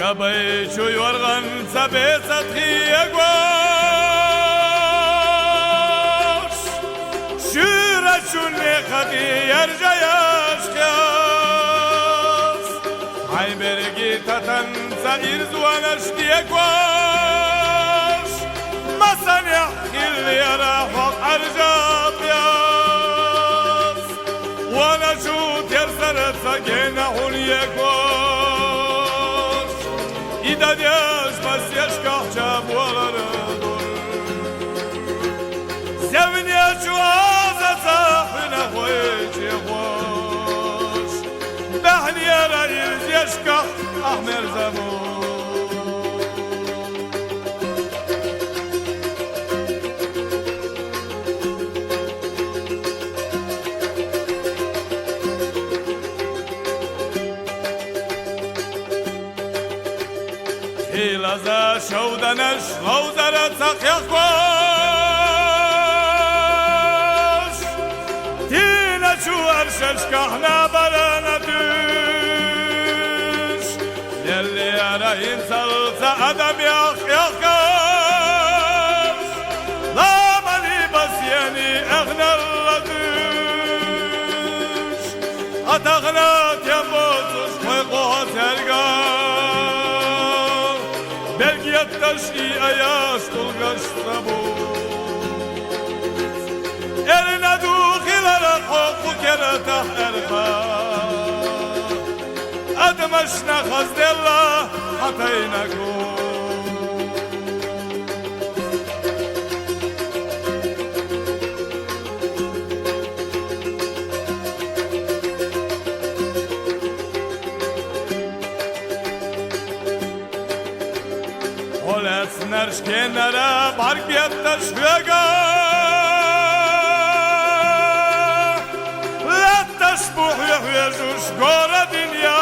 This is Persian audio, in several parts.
قبي شو يورغن سبي سطخي يقوش شورا شوني خدي يرجع يشكيس عين برقي تتن سائر زوانش يقوش ما صنع اللي يراحق أرجع بياس وانا شو تيرسرت سجينا حول يقوش إذا دياش بس يشكح جابوالر دور زمني شو عازة صاحنا خويش يخوش بحني رئيس يشكح أحمر زمون إلى شودنش غوزرة سقيقوش تينا شو أرشش كحنا برانا دوش يلي أرى ينسل سأدم يخيقوش لا مالي بس يعني أغنى اللدوش أتغنات يموتوش خيقوها ترقوش تشقي أياش تلقش ثبوت إلنا دوخل الحق وكرتح إرخاء أدمشنا خزد الله حتينكو Olets nerşkenere barkiyette şvega Lettes buhya hüyezuş gore dünya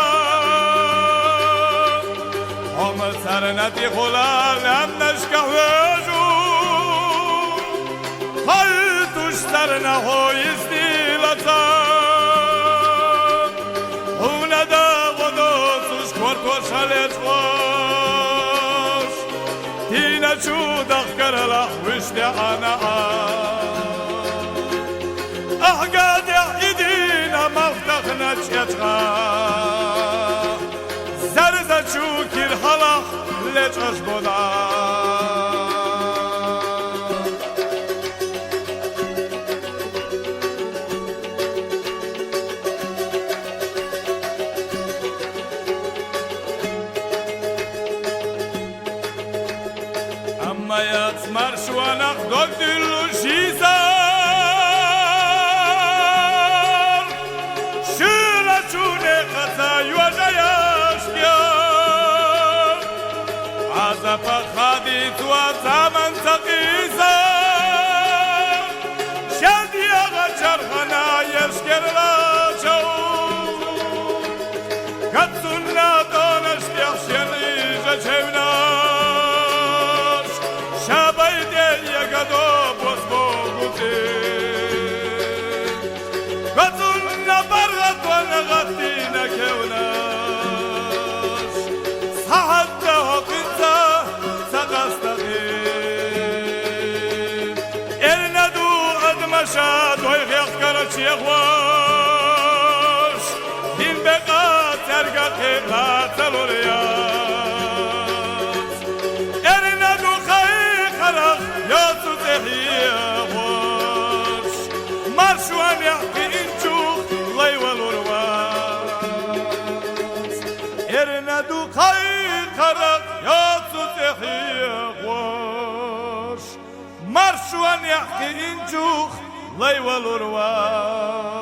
Omel serneti hulal emneşke hüyezuş Haytuş serne hoy istilatan Huneda vodosuş kortoş haleçvoş تينا شو دخكر له وشتي أنا أحقاد يا إيدينا مفتخنا تشيتغا زرزة شو كير حلق ليش أشبودا أما يتمر شوانق دلو شيزار شورا شوني خطا يوجا يشكيار عزف خاديت وزمن تقيزار شادي أغجر خنا يشكر لا جو قد سنة دونش يخشن إيجا جونا قطلنا برغت ونغطينا كوناش صحتنا وقنزا سقستغير إلنا دو أدمشاد ويغيق كرش يغواش دين بقى ترقى خيبها تلوريات إلنا دو خيق خرق ياسو تحيغواش مرشوان يحكي انشوخ لي والورواس إرنا دو خيق خرق ياسو تحيغواش مرشوان يحكي انشوخ لي والورواس